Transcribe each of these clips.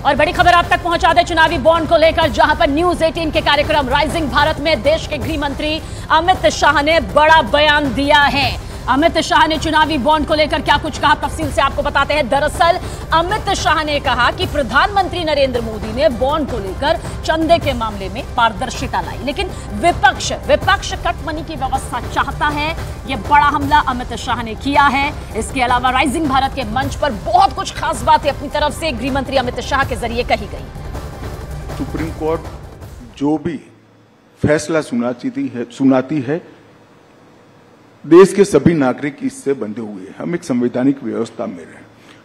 और बड़ी खबर आप तक पहुंचा दे चुनावी बॉन्ड को लेकर, जहां पर न्यूज 18 के कार्यक्रम राइजिंग भारत में देश के गृह मंत्री अमित शाह ने बड़ा बयान दिया है। अमित शाह ने चुनावी बॉन्ड को लेकर क्या कुछ कहा, तफसील से आपको बताते हैं। दरअसल अमित शाह ने कहा कि प्रधानमंत्री नरेंद्र मोदी ने बॉन्ड को लेकर चंदे के मामले में पारदर्शिता लाई, लेकिन विपक्ष कट मनी की व्यवस्था चाहता है। यह बड़ा हमला अमित शाह ने किया है। इसके अलावा राइजिंग भारत के मंच पर बहुत कुछ खास बातें अपनी तरफ से गृह मंत्री अमित शाह के जरिए कही गई। सुप्रीम कोर्ट जो भी फैसला सुनाती है, देश के सभी नागरिक इससे बंधे हुए हैं। हम एक संवैधानिक व्यवस्था में रहे।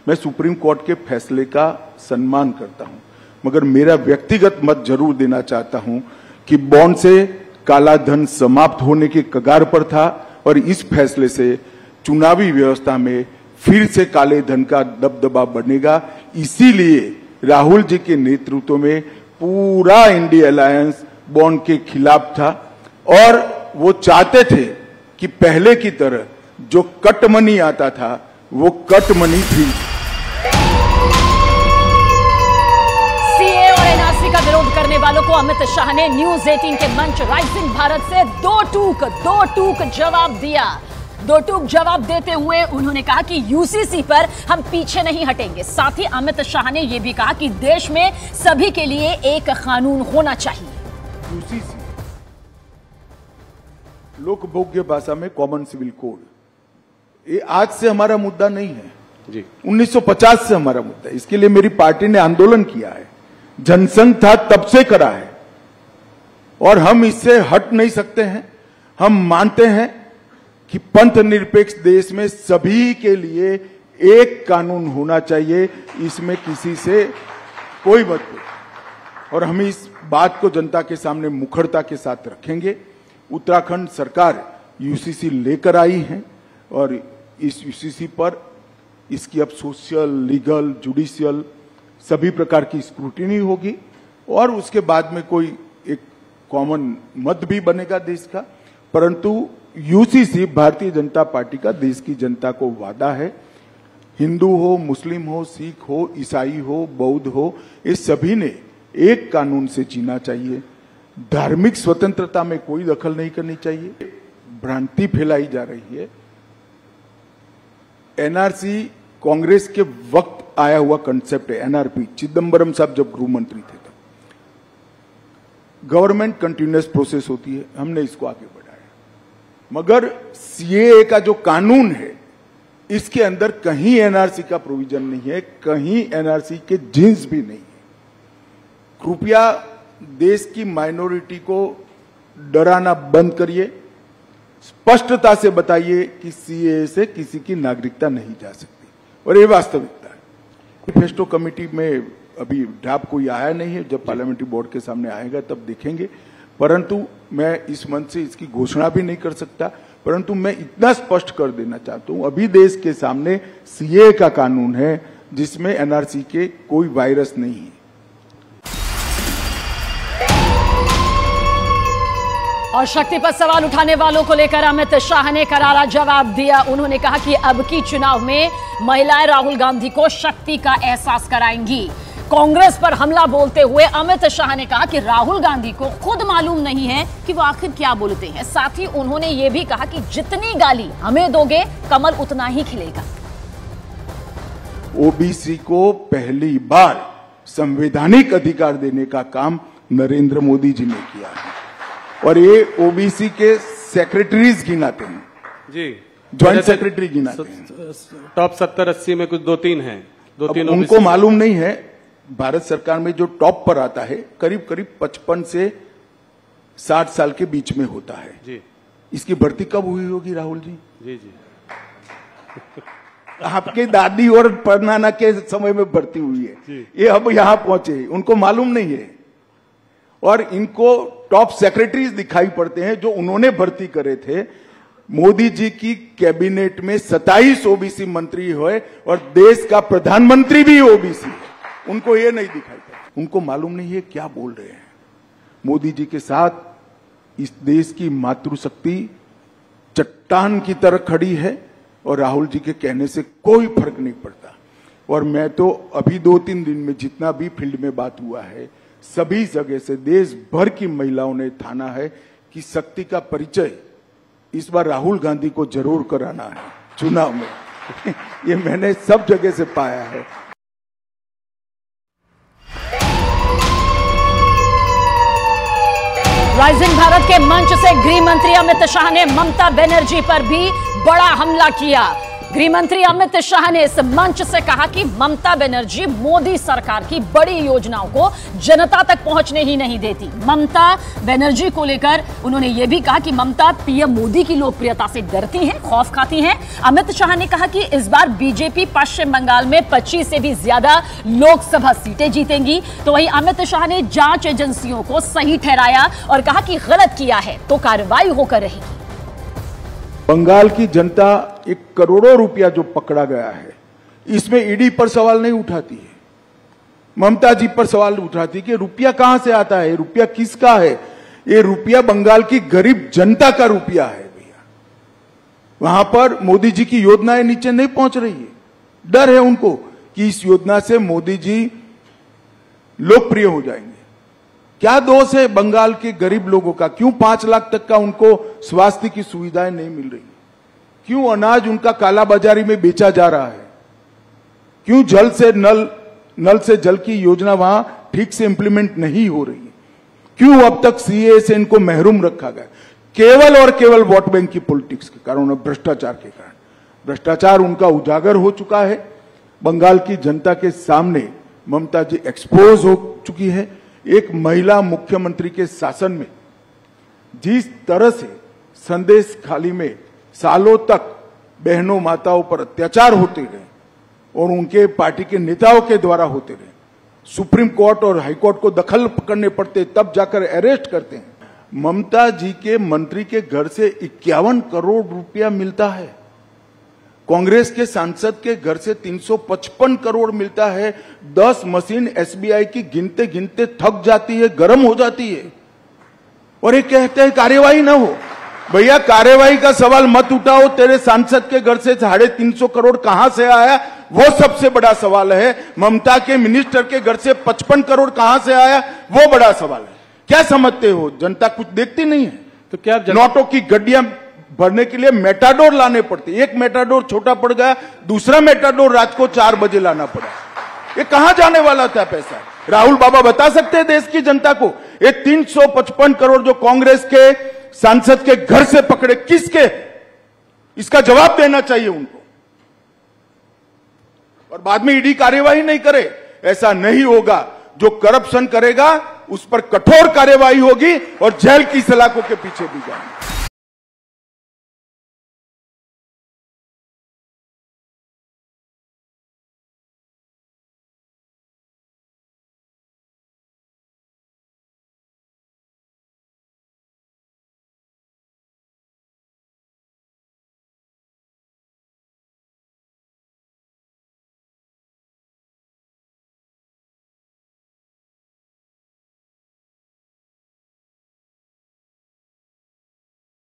मैं सुप्रीम कोर्ट के फैसले का सम्मान करता हूं, मगर मेरा व्यक्तिगत मत जरूर देना चाहता हूं कि बॉन्ड से काला धन समाप्त होने के कगार पर था और इस फैसले से चुनावी व्यवस्था में फिर से काले धन का दबदबा बढ़ेगा। इसीलिए राहुल जी के नेतृत्व में पूरा इंडिया अलायंस बॉन्ड के खिलाफ था और वो चाहते थे कि पहले की तरह जो कट मनी आता था वो कट मनी थी। सीए और एनआरसी का विरोध करने वालों को अमित शाह ने न्यूज 18 के मंच राइजिंग भारत से दो टूक जवाब दिया। दो टूक जवाब देते हुए उन्होंने कहा कि यूसीसी पर हम पीछे नहीं हटेंगे। साथ ही अमित शाह ने यह भी कहा कि देश में सभी के लिए एक कानून होना चाहिए। यूसीसी लोकभोग्य भाषा में कॉमन सिविल कोड, ये आज से हमारा मुद्दा नहीं है जी, 1950 से हमारा मुद्दा है। इसके लिए मेरी पार्टी ने आंदोलन किया है, जनसंघ था तब से करा है और हम इससे हट नहीं सकते हैं। हम मानते हैं कि पंथ निरपेक्ष देश में सभी के लिए एक कानून होना चाहिए, इसमें किसी से कोई मतभेद, और हम इस बात को जनता के सामने मुखरता के साथ रखेंगे। उत्तराखंड सरकार यूसीसी लेकर आई है और इस यूसीसी पर इसकी अब सोशल, लीगल, जुडिशियल सभी प्रकार की स्क्रूटिनी होगी और उसके बाद में कोई एक कॉमन मत भी बनेगा देश का। परंतु यूसीसी भारतीय जनता पार्टी का देश की जनता को वादा है। हिंदू हो, मुस्लिम हो, सिख हो, ईसाई हो, बौद्ध हो, ये सभी ने एक कानून से जीना चाहिए। धार्मिक स्वतंत्रता में कोई दखल नहीं करनी चाहिए। भ्रांति फैलाई जा रही है। एनआरसी कांग्रेस के वक्त आया हुआ कंसेप्ट है। एनआरपी चिदंबरम साहब जब गृह मंत्री थे तब गवर्नमेंट कंटिन्यूअस प्रोसेस होती है, हमने इसको आगे बढ़ाया। मगर सीएए का जो कानून है इसके अंदर कहीं एनआरसी का प्रोविजन नहीं है, कहीं एनआरसी के जिन्स भी नहीं है। कृपया देश की माइनॉरिटी को डराना बंद करिए। स्पष्टता से बताइए कि सीएए से किसी की नागरिकता नहीं जा सकती और ये वास्तविकता है। मैनिफेस्टो कमेटी में अभी ड्राफ्ट कोई आया नहीं है, जब पार्लियामेंट्री बोर्ड के सामने आएगा तब देखेंगे। परंतु मैं इस मंच से इसकी घोषणा भी नहीं कर सकता, परंतु मैं इतना स्पष्ट कर देना चाहता हूं, अभी देश के सामने सीएए का कानून है जिसमें एनआरसी के कोई वायरस नहीं है। और शक्ति पर सवाल उठाने वालों को लेकर अमित शाह ने करारा जवाब दिया। उन्होंने कहा कि अब की चुनाव में महिलाएं राहुल गांधी को शक्ति का एहसास कराएंगी। कांग्रेस पर हमला बोलते हुए अमित शाह ने कहा कि राहुल गांधी को खुद मालूम नहीं है कि वो आखिर क्या बोलते हैं। साथ ही उन्होंने ये भी कहा कि जितनी गाली हमें दोगे कमल उतना ही खिलेगा। ओबीसी को पहली बार संवैधानिक अधिकार देने का काम नरेंद्र मोदी जी ने किया है और ये ओबीसी के सेक्रेटरीज गिनाते हैं जी, ज्वाइंट सेक्रेटरी गिनाते हैं। टॉप 70-80 में कुछ 2-3 हैं, 2-3 उनको मालूम नहीं है। भारत सरकार में जो टॉप पर आता है करीब 55 से 60 साल के बीच में होता है जी। इसकी भर्ती कब हुई होगी राहुल जी? जी जी आपके दादी और परनाना के समय में भर्ती हुई है, ये अब यहां पहुंचे, उनको मालूम नहीं है। और इनको टॉप सेक्रेटरीज दिखाई पड़ते हैं जो उन्होंने भर्ती करे थे। मोदी जी की कैबिनेट में 27 ओबीसी मंत्री हुए और देश का प्रधानमंत्री भी ओबीसी है, उनको ये नहीं दिखाई पड़ता। उनको मालूम नहीं है क्या बोल रहे हैं। मोदी जी के साथ इस देश की मातृशक्ति चट्टान की तरह खड़ी है और राहुल जी के कहने से कोई फर्क नहीं पड़ता। और मैं तो अभी 2-3 दिन में जितना भी फील्ड में बात हुआ है, सभी जगह से देश भर की महिलाओं ने ठाना है कि शक्ति का परिचय इस बार राहुल गांधी को जरूर कराना है चुनाव में। ये मैंने सब जगह से पाया है। राइजिंग भारत के मंच से गृह मंत्री अमित शाह ने ममता बनर्जी पर भी बड़ा हमला किया। गृह मंत्री अमित शाह ने इस मंच से कहा कि ममता बनर्जी मोदी सरकार की बड़ी योजनाओं को जनता तक पहुंचने ही नहीं देती। ममता बनर्जी को लेकर उन्होंने यह भी कहा कि ममता पीएम मोदी की लोकप्रियता से डरती हैं, खौफ खाती हैं। अमित शाह ने कहा कि इस बार बीजेपी पश्चिम बंगाल में 25 से भी ज्यादा लोकसभा सीटें जीतेंगी। तो वहीं अमित शाह ने जांच एजेंसियों को सही ठहराया और कहा कि गलत किया है तो कार्रवाई होकर रहेगी। बंगाल की जनता 1 करोड़ों रुपया जो पकड़ा गया है, इसमें ईडी पर सवाल नहीं उठाती है, ममता जी पर सवाल उठाती है कि रुपया कहां से आता है, रुपया किसका है। ये रुपया बंगाल की गरीब जनता का रुपया है भैया। वहां पर मोदी जी की योजनाएं नीचे नहीं पहुंच रही है। डर है उनको कि इस योजना से मोदी जी लोकप्रिय हो जाएंगे। क्या दोष है बंगाल के गरीब लोगों का? क्यों 5 लाख तक का उनको स्वास्थ्य की सुविधाएं नहीं मिल रही? क्यों अनाज उनका कालाबाजारी में बेचा जा रहा है? क्यों जल से नल से जल की योजना वहां ठीक से इंप्लीमेंट नहीं हो रही है? क्यों अब तक सीए से इनको महरूम रखा गया? केवल और केवल वोट बैंक की पॉलिटिक्स के कारण, भ्रष्टाचार के कारण। भ्रष्टाचार उनका उजागर हो चुका है। बंगाल की जनता के सामने ममता जी एक्सपोज हो चुकी है। एक महिला मुख्यमंत्री के शासन में जिस तरह से संदेश खाली में सालों तक बहनों माताओं पर अत्याचार होते रहे और उनके पार्टी के नेताओं के द्वारा होते रहे, सुप्रीम कोर्ट और हाई कोर्ट को दखल करने पड़ते, तब जाकर अरेस्ट करते हैं। ममता जी के मंत्री के घर से 51 करोड़ रुपया मिलता है। कांग्रेस के सांसद के घर से 355 करोड़ मिलता है। 10 मशीन एसबीआई की गिनते गिनते थक जाती है, गर्म हो जाती है, और ये कहते हैं कार्यवाही ना हो। भैया कार्यवाही का सवाल मत उठाओ। तेरे सांसद के घर से 350 करोड़ कहां से आया, वो सबसे बड़ा सवाल है। ममता के मिनिस्टर के घर से 55 करोड़ कहां से आया, वो बड़ा सवाल है। क्या समझते हो, जनता कुछ देखती नहीं है? तो क्या नोटों की गड्डियां भरने के लिए मेटाडोर लाने पड़ते, एक मेटाडोर छोटा पड़ गया, दूसरा मेटाडोर रात को 4 बजे लाना पड़ा। ये कहां जाने वाला था पैसा? राहुल बाबा बता सकते हैं देश की जनता को? ये 355 करोड़ जो कांग्रेस के सांसद के घर से पकड़े, किसके? इसका जवाब देना चाहिए उनको। और बाद में ईडी कार्यवाही नहीं करे, ऐसा नहीं होगा। जो करप्शन करेगा उस पर कठोर कार्यवाही होगी और जेल की सलाखों के पीछे भी जाएंगे।